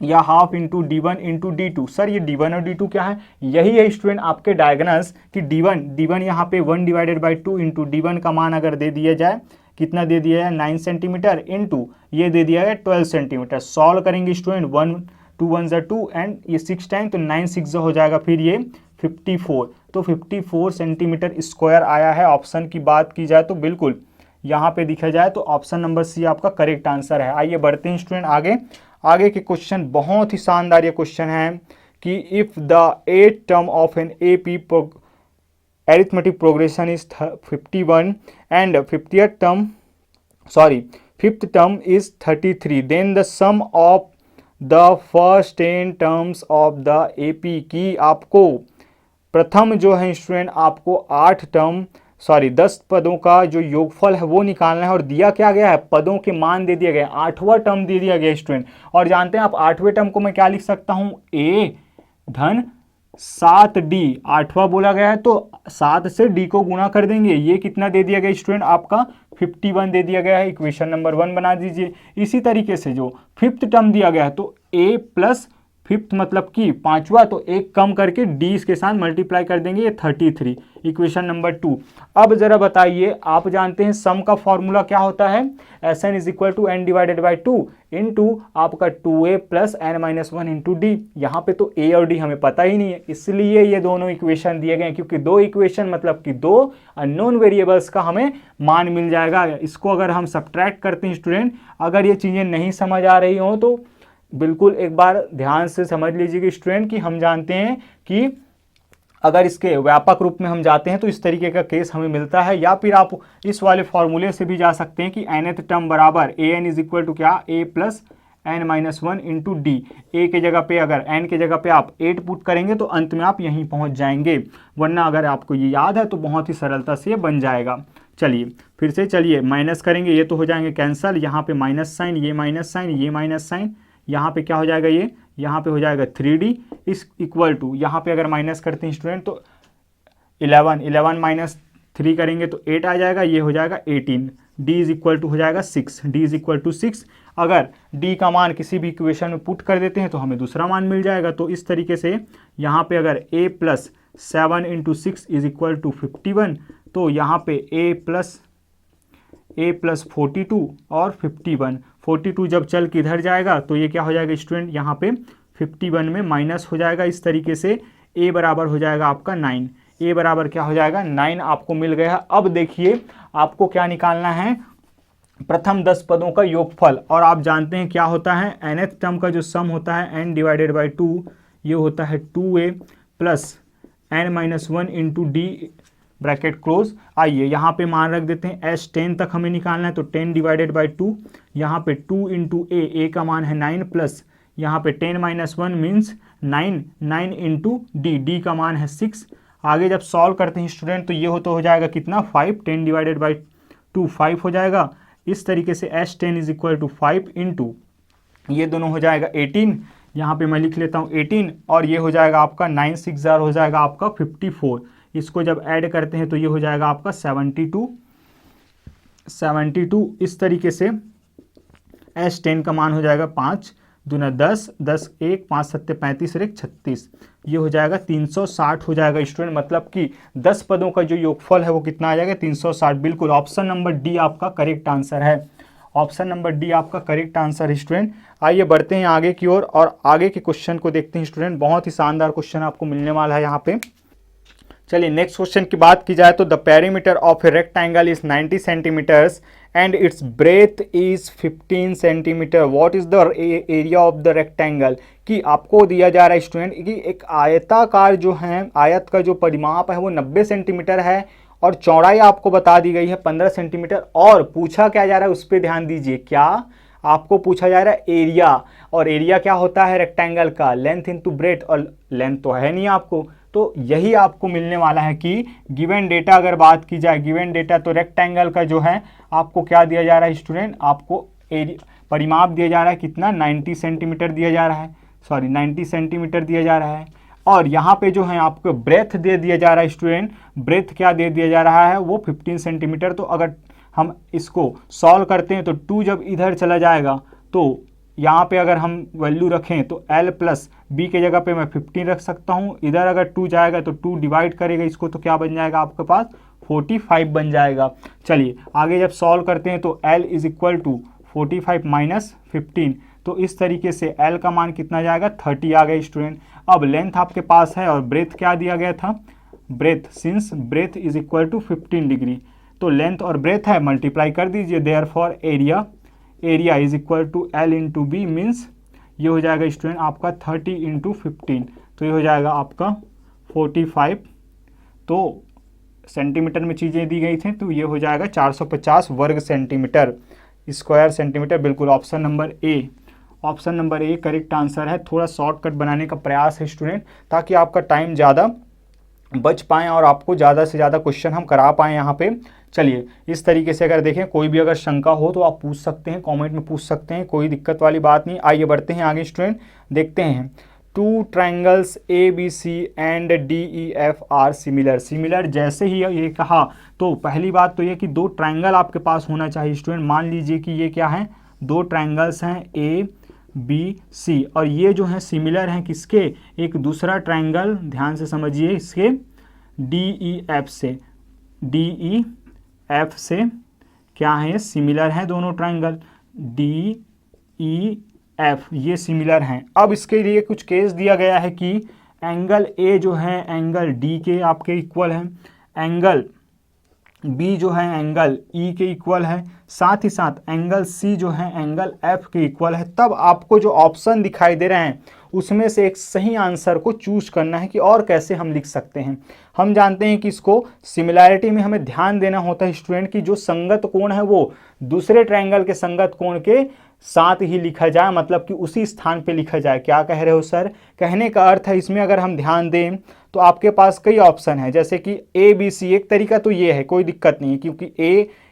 या half into D1 into D2। Sir ये D1 और D2 क्या है, यही है स्टूडेंट आपके डायगोनल्स कि D1 यहाँ पे 1/2 इंटू D1 का मान अगर दे दिया जाए, कितना दे दिया है 9 सेंटीमीटर इंटू ये दे दिया है 12 सेंटीमीटर। सॉल्व करेंगे स्टूडेंट, 1 2 1 ज़ा 2 एंड ये 6 टाइम तो 9 6 हो जाएगा, फिर ये 54। तो 54 सेंटीमीटर स्क्वायर आया है। ऑप्शन की बात की जाए तो बिल्कुल यहाँ पे दिखा जाए तो ऑप्शन नंबर सी आपका करेक्ट आंसर है। आइए बढ़ते हैं स्टूडेंट आगे। आगे के क्वेश्चन बहुत ही शानदार ये क्वेश्चन है कि if the 8th term of an AP arithmetic progression is 51 and 5th term is 33, then the sum of the first 10 terms of the AP की आपको प्रथम जो है स्टूडेंट आपको 10 पदों का जो योगफल है वो निकालना है। और दिया क्या गया है, पदों के मान दे दिया गया है, 8वां टर्म दे दिया गया स्टूडेंट। और जानते हैं आप 8वें टर्म को मैं क्या लिख सकता हूं, A धन 7D। 8वां बोला गया है तो 7 से D को गुणा कर देंगे। ये कितना दे दिया गया स्टूडेंट आपका 51 दे दिया गया है। इक्वेशन नंबर 1 बना दीजिए। इसी तरीके से जो 5th टर्म दिया गया है तो A प्लस 5th मतलब कि 5वां, तो एक कम करके D इसके साथ मल्टीप्लाई कर देंगे, ये 33। Equation number 2। अब जरा बताइए, आप जानते हैं सम का फॉर्मूला क्या होता है, Sn = n/2 इंटू आपका 2a + n-1 इंटू D। यहाँ पे तो a और d हमें पता ही नहीं है, इसलिए ये दोनों इक्वेशन दिए गए हैं, क्योंकि दो इक्वेशन मतलब कि दो अननोन वेरिएबल्स का हमें मान मिल जाएगा। इसको अगर हम सब्ट्रैक्ट करते हैं स्टूडेंट, अगर ये चीज़ें नहीं समझ आ रही हो तो बिल्कुल एक बार ध्यान से समझ लीजिएगा स्टूडेंट कि हम जानते हैं कि अगर इसके व्यापक रूप में हम जाते हैं तो इस तरीके का केस हमें मिलता है। या फिर आप इस वाले फॉर्मूले से भी जा सकते हैं कि nth टर्म बराबर an = क्या, a + n-1 into D। a के जगह पे अगर n के जगह पे आप 8 पुट करेंगे तो अंत में आप यहीं पहुंच जाएंगे, वरना अगर आपको ये याद है तो बहुत ही सरलता से ये बन जाएगा। चलिए फिर से चलिए माइनस करेंगे, ये तो हो जाएंगे कैंसल, यहाँ पे माइनस साइन, ये माइनस साइन, ये माइनस साइन, यहाँ पे क्या हो जाएगा, ये यहाँ पे हो जाएगा 3D इस इक्वल टू, यहाँ पे अगर माइनस करते हैं स्टूडेंट तो 11 माइनस 3 करेंगे तो 8 आ जाएगा, ये हो जाएगा 18। D = हो जाएगा 6, D = 6। अगर D का मान किसी भी इक्वेशन में पुट कर देते हैं तो हमें दूसरा मान मिल जाएगा। तो इस तरीके से यहाँ पे अगर a + 7 × 6 = 51, तो यहाँ पे a + 42 और 42 जब चल के इधर जाएगा तो ये क्या हो जाएगा स्टूडेंट, यहाँ पे 51 में माइनस हो जाएगा। इस तरीके से a बराबर हो जाएगा आपका 9। a बराबर क्या हो जाएगा 9 आपको मिल गया। अब देखिए आपको क्या निकालना है, प्रथम 10 पदों का योगफल। और आप जानते हैं क्या होता है, nth टर्म का जो सम होता है n/2, ये होता है 2a + n-1 into D bracket close. आइए यहाँ पे मान रख देते हैं s 10 तक हमें निकालना है, तो 10/2, यहाँ पे 2 इंटू a का मान है 9 प्लस यहाँ पे 10-1 मीन्स 9 इंटू D का मान है 6। आगे जब सॉल्व करते हैं स्टूडेंट तो ये हो जाएगा कितना 5, 10/2 5 हो जाएगा। इस तरीके से s10 = 5 इंटू ये दोनों हो जाएगा 18, यहाँ पे मैं लिख लेता हूँ 18, और ये हो जाएगा आपका 9 6 हो जाएगा आपका 54। इसको जब ऐड करते हैं तो ये हो जाएगा आपका 72। इस तरीके से एस 10 का मान हो जाएगा 5 दूना 10, 10 1 5 7 35 और 1 36, ये हो जाएगा 360 हो जाएगा स्टूडेंट। मतलब कि 10 पदों का जो योगफल है वो कितना आ जाएगा 360। बिल्कुल ऑप्शन नंबर डी आपका करेक्ट आंसर है। ऑप्शन नंबर डी आपका करेक्ट आंसर है स्टूडेंट। आइए बढ़ते हैं आगे की ओर और आगे के क्वेश्चन को देखते हैं स्टूडेंट। बहुत ही शानदार क्वेश्चन आपको मिलने वाला है यहाँ पे। चलिए नेक्स्ट क्वेश्चन की बात की जाए तो the perimeter of a rectangle is 90 centimetres and its breadth is 15 centimetre, what is the area of the rectangle. कि आपको दिया जा रहा है स्टूडेंट कि एक आयताकार जो है, आयत का जो परिमाप है वो 90 सेंटीमीटर है और चौड़ाई आपको बता दी गई है 15 सेंटीमीटर, और पूछा क्या जा रहा है उस पर ध्यान दीजिए। क्या आपको पूछा जा रहा है एरिया, और एरिया क्या होता है रेक्टेंगल का, लेंथ इनटू ब्रेथ, और लेंथ तो है नहीं आपको, तो यही आपको मिलने वाला है कि गिवन डेटा अगर बात की जाए, गिवन डेटा तो रेक्टेंगल का जो है आपको क्या दिया जा रहा है स्टूडेंट, आपको एरिया परिमाप दिया जा रहा है कितना 90 सेंटीमीटर दिया जा रहा है, 90 सेंटीमीटर दिया जा रहा है। और यहाँ पे जो है आपको ब्रेथ दे दिया जा रहा है स्टूडेंट, ब्रेथ क्या दे दिया जा रहा है वो 15 सेंटीमीटर। तो अगर हम इसको सॉल्व करते हैं तो 2 जब इधर चला जाएगा तो यहाँ पे अगर हम वैल्यू रखें तो l प्लस बी के जगह पे मैं 15 रख सकता हूँ। इधर अगर 2 जाएगा तो 2 डिवाइड करेगा इसको तो क्या बन जाएगा आपके पास 45 बन जाएगा। चलिए आगे जब सॉल्व करते हैं तो l is equal to 45 minus 15, तो इस तरीके से l का मान कितना जाएगा 30 आ गया स्टूडेंट। अब लेंथ आपके पास है और ब्रेथ क्या दिया गया था, breadth, since breadth is equal to 15 degree, तो लेंथ और ब्रेथ है मल्टीप्लाई कर दीजिए, therefore area is equal to L into B, means ये हो जाएगा स्टूडेंट आपका 30 इंटू 15, तो ये हो जाएगा आपका 45। तो सेंटीमीटर में चीज़ें दी गई थी तो ये हो जाएगा 450 वर्ग सेंटीमीटर, स्क्वायर सेंटीमीटर। बिल्कुल option number A, option number A correct answer है। थोड़ा शॉर्टकट बनाने का प्रयास है स्टूडेंट ताकि आपका टाइम ज़्यादा बच पाएँ और आपको ज़्यादा से ज़्यादा क्वेश्चन हम करा पाएँ यहाँ पे। चलिए इस तरीके से अगर देखें, कोई भी अगर शंका हो तो आप पूछ सकते हैं, कमेंट में पूछ सकते हैं, कोई दिक्कत वाली बात नहीं। आइए बढ़ते हैं आगे स्टूडेंट, देखते हैं 2 triangles ABC and DEF are similar. Similar जैसे ही ये कहा तो पहली बात तो ये कि 2 ट्रायंगल आपके पास होना चाहिए स्टूडेंट। मान लीजिए कि ये क्या है, 2 ट्रायंगल्स हैं ABC और ये जो है सिमिलर हैं किसके, एक दूसरा ट्रायंगल ध्यान से समझिए इसके DEF से, DEF से क्या है सिमिलर हैं दोनों ट्रायंगल DEF, ये सिमिलर हैं। अब इसके लिए कुछ केस दिया गया है कि एंगल A जो है एंगल D के आपके इक्वल है, एंगल B जो है एंगल E के इक्वल है, साथ ही साथ एंगल C जो है एंगल F के इक्वल है। तब आपको जो ऑप्शन दिखाई दे रहे हैं उसमें से एक सही आंसर को चूज करना है कि और कैसे हम लिख सकते हैं। हम जानते हैं कि इसको सिमिलैरिटी में हमें ध्यान देना होता है स्टूडेंट कि जो संगत कोण है वो दूसरे ट्रायंगल के संगत कोण के साथ ही लिखा जाए, मतलब कि उसी स्थान पे लिखा जाए। क्या कह रहे हो सर, कहने का अर्थ है इसमें अगर हम ध्यान दें तो आपके पास कई ऑप्शन है, जैसे कि ABC, एक तरीका तो ये है, कोई दिक्कत नहीं है क्योंकि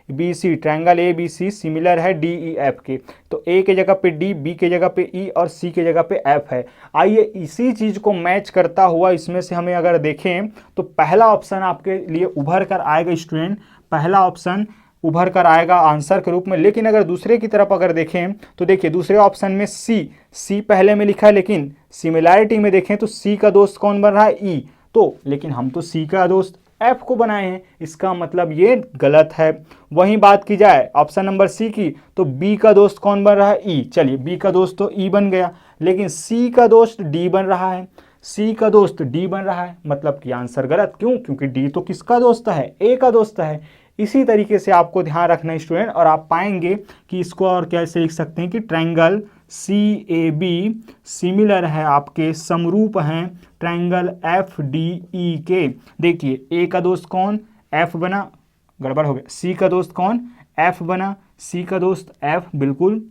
ABC ट्रायंगल ABC सिमिलर है DEF के, तो A के जगह पे D, B के जगह पे E और C के जगह पे F है। आइए इसी चीज़ को मैच करता हुआ इसमें से हमें अगर देखें तो पहला ऑप्शन आपके लिए उभर कर आएगा स्टूडेंट, पहला ऑप्शन उभर कर आएगा आंसर के रूप में। लेकिन अगर दूसरे की तरफ अगर देखें तो देखिए दूसरे ऑप्शन में C पहले में लिखा है, लेकिन सिमिलैरिटी में देखें तो C का दोस्त कौन बन रहा है E, तो लेकिन हम तो C का दोस्त F को बनाए हैं, इसका मतलब ये गलत है। वहीं बात की जाए ऑप्शन नंबर C की तो B का दोस्त कौन बन रहा है E, चलिए B का दोस्त तो E बन गया, लेकिन C का दोस्त D बन रहा है, C का दोस्त D बन रहा है, मतलब कि आंसर गलत। क्यों, क्योंकि D तो किसका दोस्त है, A का दोस्त है। इसी तरीके से आपको ध्यान रखना है स्टूडेंट, और आप पाएंगे कि इसको और कैसे लिख सकते हैं कि ट्रायंगल CAB सिमिलर है, आपके समरूप हैं ट्रायंगल FDE के। देखिए A का दोस्त कौन, F बना, गड़बड़ हो गया, C का दोस्त कौन, F बना, C का दोस्त F, बिल्कुल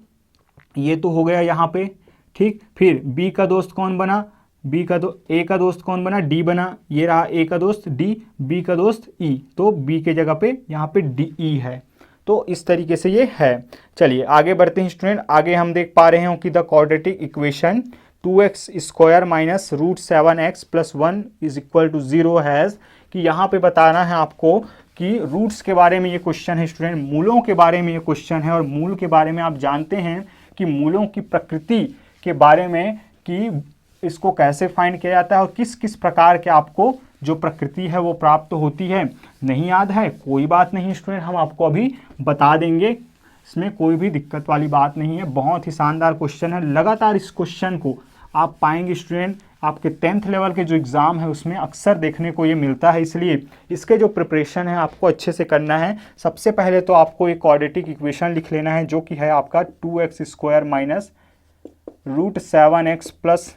ये तो हो गया यहाँ पे, ठीक। फिर B का दोस्त कौन बना, A का दोस्त कौन बना, D बना, ये रहा A का दोस्त D, B का दोस्त E, तो B के जगह पे यहाँ पे DE है। तो इस तरीके से ये है। चलिए आगे बढ़ते हैं स्टूडेंट, आगे हम देख पा रहे हो कि the quadratic equation 2x square minus √7x + 1 is equal to 0 has, कि यहाँ पे बताना है आपको कि रूट्स के बारे में ये क्वेश्चन है स्टूडेंट, मूलों के बारे में ये क्वेश्चन है, और मूल के बारे में आप जानते हैं कि मूलों की प्रकृति के बारे में कि इसको कैसे फाइंड किया जाता है और किस किस प्रकार के आपको जो प्रकृति है वो प्राप्त होती है। नहीं याद है कोई बात नहीं स्टूडेंट, हम आपको अभी बता देंगे, इसमें कोई भी दिक्कत वाली बात नहीं है। बहुत ही शानदार क्वेश्चन है, लगातार इस क्वेश्चन को आप पाएंगे स्टूडेंट आपके 10th लेवल के जो एग्ज़ाम है उसमें अक्सर देखने को ये मिलता है, इसलिए इसके जो प्रिपरेशन है आपको अच्छे से करना है। सबसे पहले तो आपको एक क्वाड्रेटिक इक्वेशन लिख लेना है जो कि है आपका 2x² माइनस √7x +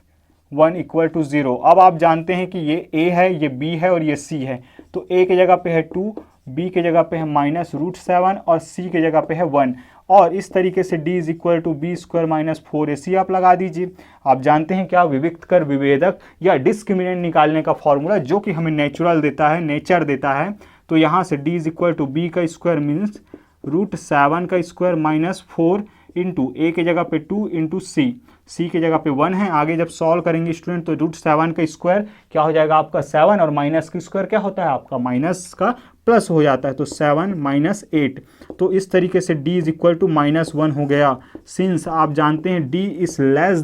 1 = 0। अब आप जानते हैं कि ये a है, ये b है और ये c है, तो a की जगह पे है 2, b की जगह पे है -√7 और c की जगह पे है 1, और इस तरीके से d = b² - 4ac आप लगा दीजिए। आप जानते हैं क्या, विविक्त कर विभेदक या डिस्क्रिमिनेंट निकालने का फॉर्मूला जो कि हमें नेचुरल देता है, नेचर देता है। तो यहाँ से d = b² means √7² - 4 into a की जगह पे 2 इंटू c की जगह पे 1 है। आगे जब सॉल्व करेंगे स्टूडेंट तो √7² क्या हो जाएगा आपका 7, और माइनस की स्क्वायर क्या होता है आपका माइनस का प्लस हो जाता है, तो 7 - 8। तो इस तरीके से d = -1 हो गया। सिंस आप जानते हैं d इज लेस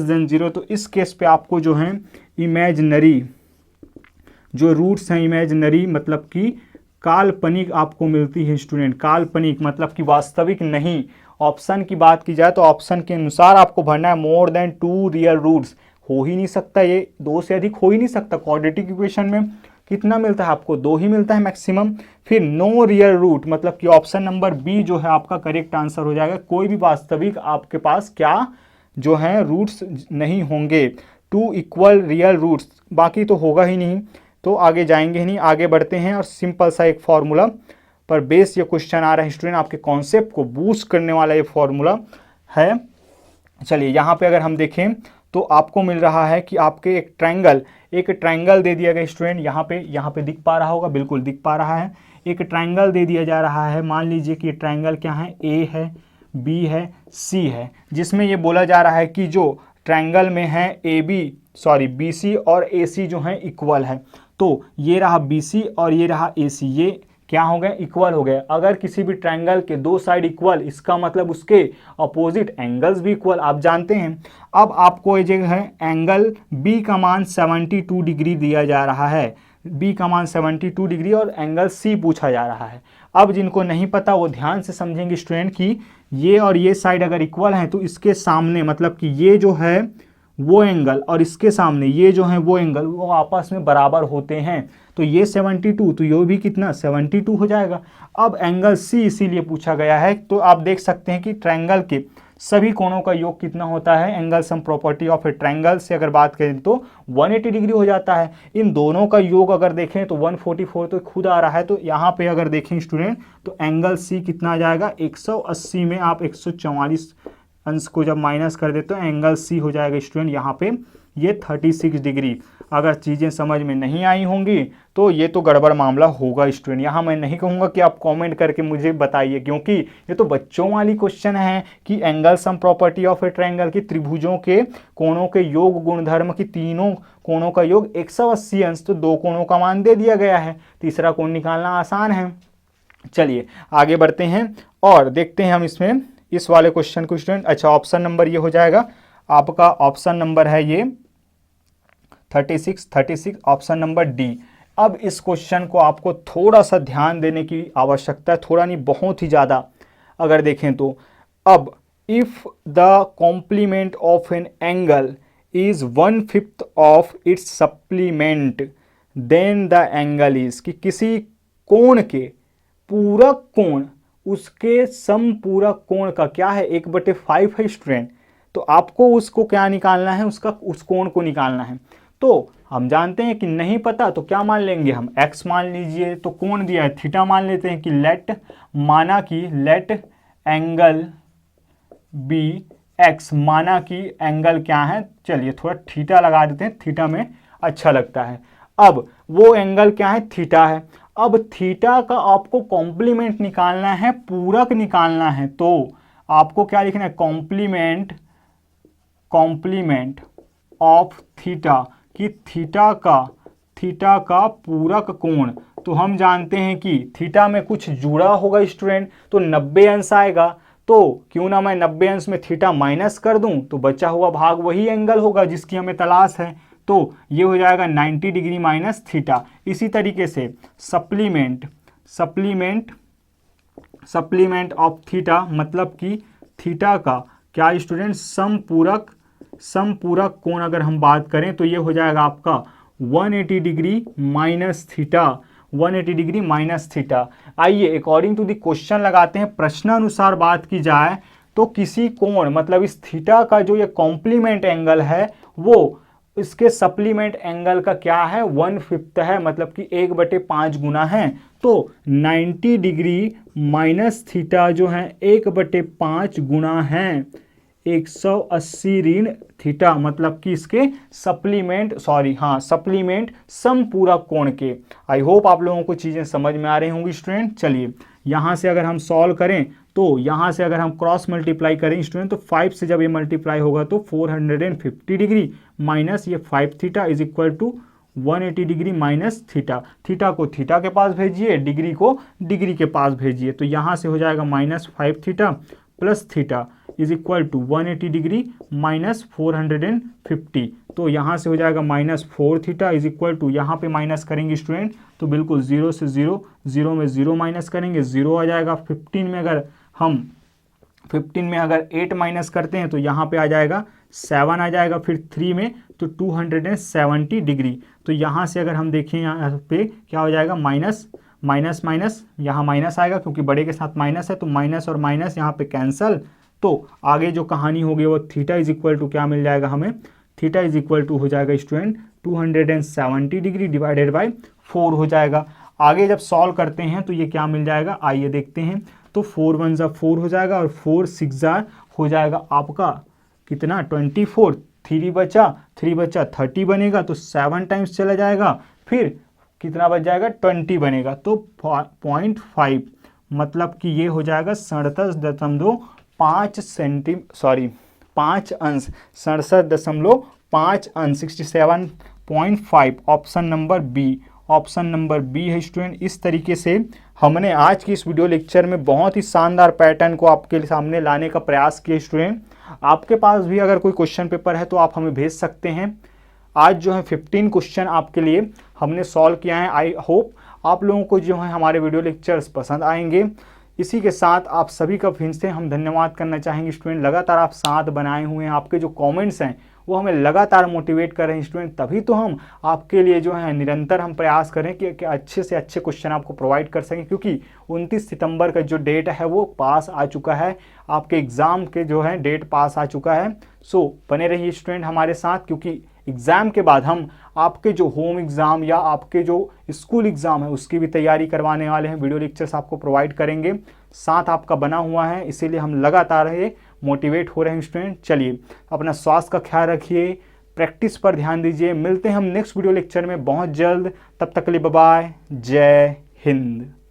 देन 0, तो इस केस पे आपको जो है इमेजिनरी जो रूट्स हैं, इमेजिनरी मतलब कि काल्पनिक आपको मिलती है स्टूडेंट। काल्पनिक मतलब कि वास्तविक नहीं। ऑप्शन की बात की जाए तो ऑप्शन के अनुसार आपको भरना है मोर देन 2 रियल रूट्स, हो ही नहीं सकता, ये 2 से अधिक हो ही नहीं सकता। क्वाड्रेटिक इक्वेशन में कितना मिलता है आपको, 2 ही मिलता है मैक्सिमम। फिर नो रियल रूट मतलब कि ऑप्शन नंबर बी जो है आपका करेक्ट आंसर हो जाएगा। कोई भी वास्तविक आपके पास क्या जो है रूट्स नहीं होंगे, 2 इक्वल रियल रूट्स, बाकी तो होगा ही नहीं, तो आगे जाएंगे ही नहीं। आगे बढ़ते हैं और सिंपल सा एक फॉर्मूला पर बेस ये क्वेश्चन आ रहा है स्टूडेंट, आपके कॉन्सेप्ट को बूस्ट करने वाला ये फॉर्मूला है। चलिए यहाँ पे अगर हम देखें तो आपको मिल रहा है कि आपके एक ट्रायंगल दे दिया गया स्टूडेंट, यहाँ पे दिख पा रहा होगा, बिल्कुल दिख पा रहा है। एक ट्रायंगल दे दिया जा रहा है, मान लीजिए कि ये ट्रायंगल क्या है, ए है, बी है, सी है, जिसमें ये बोला जा रहा है कि जो ट्रायंगल में है BC और AC जो है इक्वल है। तो ये रहा BC और ये रहा AC, ये क्या हो गए, इक्वल हो गए। अगर किसी भी ट्रायंगल के 2 साइड इक्वल, इसका मतलब उसके अपोजिट एंगल्स भी इक्वल, आप जानते हैं। अब आपको ये जो है एंगल B का मान 72 डिग्री दिया जा रहा है, B का मान 72 डिग्री और एंगल C पूछा जा रहा है। अब जिनको नहीं पता वो ध्यान से समझेंगे स्टूडेंट कि ये और ये साइड अगर इक्वल हैं तो इसके सामने मतलब कि ये जो है वो एंगल और इसके सामने ये जो है वो एंगल वो आपस में बराबर होते हैं। तो ये 72 तो ये भी कितना 72 हो जाएगा। अब एंगल C इसीलिए पूछा गया है। तो आप देख सकते हैं कि ट्रायंगल के सभी कोणों का योग कितना होता है, angle sum property of A triangle से अगर बात करें तो 180 डिग्री हो जाता है। इन दोनों का योग अगर देखें तो 144 तो खुद आ रहा है। तो यहाँ पे अगर देखें स्टूडेंट तो एंगल C कितना आ जाएगा, 180 में आप 144 अंश को जब माइनस कर देते तो एंगल C हो जाएगा स्टूडेंट यहाँ पे ये 36 डिग्री। अगर चीज़ें समझ में नहीं आई होंगी तो ये तो गड़बड़ मामला होगा स्टूडेंट। यहाँ मैं नहीं कहूँगा कि आप कमेंट करके मुझे बताइए, क्योंकि ये तो बच्चों वाली क्वेश्चन है कि angle sum property of A triangle की त्रिभुजों के कोणों के योग गुणधर्म की तीनों कोणों का योग 180 अंश, तो 2 कोणों का मान दे दिया गया है, तीसरा कोण निकालना आसान है। चलिए आगे बढ़ते हैं और देखते हैं हम इसमें इस वाले क्वेश्चन को स्टूडेंट। अच्छा ऑप्शन नंबर ये हो जाएगा आपका, ऑप्शन नंबर है ये 36 ऑप्शन नंबर डी। अब इस क्वेश्चन को आपको थोड़ा सा ध्यान देने की आवश्यकता है, थोड़ा नहीं बहुत ही ज़्यादा। अगर देखें तो अब if the complement of an angle is 1/5 of its supplement then the angle is, कि किसी कोण के पूरक कोण उसके समपूरक कोण का क्या है 1/5 है स्टूडेंट। तो आपको उसको क्या निकालना है, उस कोण को निकालना है। तो हम जानते हैं कि नहीं पता तो क्या मान लेंगे हम, x मान लीजिए, तो कोण दिया है थीटा मान लेते हैं कि लेट एंगल बी x, माना कि एंगल क्या है, चलिए थोड़ा थीटा लगा देते हैं, थीटा में अच्छा लगता है। अब वो एंगल क्या है, थीटा है। अब थीटा का आपको कॉम्प्लीमेंट निकालना है, पूरक निकालना है, तो आपको क्या लिखना है, कॉम्प्लीमेंट ऑफ थीटा, कि थीटा का पूरक कोण। तो हम जानते हैं कि थीटा में कुछ जुड़ा होगा स्टूडेंट, तो 90 अंश आएगा। तो क्यों ना मैं 90 अंश में थीटा माइनस कर दूं, तो बचा हुआ भाग वही एंगल होगा जिसकी हमें तलाश है। तो ये हो जाएगा 90 डिग्री माइनस थीटा। इसी तरीके से सप्लीमेंट ऑफ थीटा मतलब कि थीटा का क्या स्टूडेंट समपूरक कोण अगर हम बात करें तो ये हो जाएगा आपका 180 degree minus theta, 180 degree minus theta. आइए अकॉर्डिंग टू द क्वेश्चन लगाते हैं। प्रश्नानुसार बात की जाए तो किसी कोण मतलब इस थीटा का जो ये कॉम्प्लीमेंट एंगल है वो इसके सप्लीमेंट एंगल का क्या है, 1/5 है, मतलब कि 1/5 गुना है। तो 90 डिग्री माइनस थीटा जो है 1/5 गुना है 180 ऋण थीटा, मतलब कि इसके सप्लीमेंट समपूरक कोण के। आई होप आप लोगों को चीज़ें समझ में आ रही होंगी स्टूडेंट। चलिए यहाँ से अगर हम सॉल्व करें तो यहाँ से अगर हम क्रॉस मल्टीप्लाई करें स्टूडेंट तो 5 से जब ये मल्टीप्लाई होगा तो 450 डिग्री माइनस ये 5 theta is equal to 180 degree minus theta. Theta को थीटा के पास भेजिए, डिग्री को डिग्री के पास भेजिए। तो यहाँ से हो जाएगा -5 theta plus theta is equal to 180 degree minus 450। तो यहाँ से हो जाएगा -4 थीटा इज इक्वल टू, यहाँ पे माइनस करेंगे स्टूडेंट तो बिल्कुल 0 से 0, 0 में 0 माइनस करेंगे 0 आ जाएगा। 15 में अगर 8 माइनस करते हैं तो यहाँ पे आ जाएगा 7 आ जाएगा, फिर 3 में तो 270 डिग्री। तो यहाँ से अगर हम देखें यहाँ पे क्या हो जाएगा माइनस यहाँ माइनस आएगा क्योंकि बड़े के साथ माइनस है, तो माइनस और माइनस यहाँ पे कैंसल। तो आगे जो कहानी होगी वो थीटा इज इक्वल टू क्या मिल जाएगा हमें, थीटा इज इक्वल टू हो जाएगा स्टूडेंट 270 डिग्री डिवाइडेड बाय 4 हो जाएगा। आगे जब सॉल्व करते हैं तो ये क्या मिल जाएगा, आइए देखते हैं। तो 4 1 जा 4 हो जाएगा और 4 6 जा हो जाएगा आपका कितना 24, 3 बचा 30 बनेगा, तो 7 टाइम्स चला जाएगा, फिर कितना बच जाएगा 20 बनेगा, तो 0.5 मतलब कि ये हो जाएगा 67.5 अंश 67.5 ऑप्शन नंबर बी है स्टूडेंट। इस तरीके से हमने आज की इस वीडियो लेक्चर में बहुत ही शानदार पैटर्न को आपके सामने लाने का प्रयास किया स्टूडेंट। आपके पास भी अगर कोई क्वेश्चन पेपर है तो आप हमें भेज सकते हैं। आज जो है 15 क्वेश्चन आपके लिए हमने सॉल्व किया है। आई होप आप लोगों को जो है हमारे वीडियो लेक्चर्स पसंद आएंगे। इसी के साथ आप सभी का फिर से हम धन्यवाद करना चाहेंगे स्टूडेंट। लगातार आप साथ बनाए हुए हैं, आपके जो कमेंट्स हैं वो हमें लगातार मोटिवेट कर रहे हैं स्टूडेंट। तभी तो हम आपके लिए जो है निरंतर हम प्रयास करें कि अच्छे से अच्छे क्वेश्चन आपको प्रोवाइड कर सकें, क्योंकि 29 सितंबर का जो डेट है वो पास आ चुका है, आपके एग्ज़ाम के जो है डेट पास आ चुका है। सो बने रहिए स्टूडेंट हमारे साथ, क्योंकि एग्ज़ाम के बाद हम आपके जो होम एग्ज़ाम या आपके जो स्कूल एग्ज़ाम है उसकी भी तैयारी करवाने वाले हैं। वीडियो लेक्चर्स आपको प्रोवाइड करेंगे, साथ आपका बना हुआ है, इसीलिए हम लगातार ये मोटिवेट हो रहे हैं स्टूडेंट। चलिए अपना स्वास्थ्य का ख्याल रखिए, प्रैक्टिस पर ध्यान दीजिए। मिलते हैं हम नेक्स्ट वीडियो लेक्चर में बहुत जल्द। तब तक के लिए बाय बाय, जय हिंद।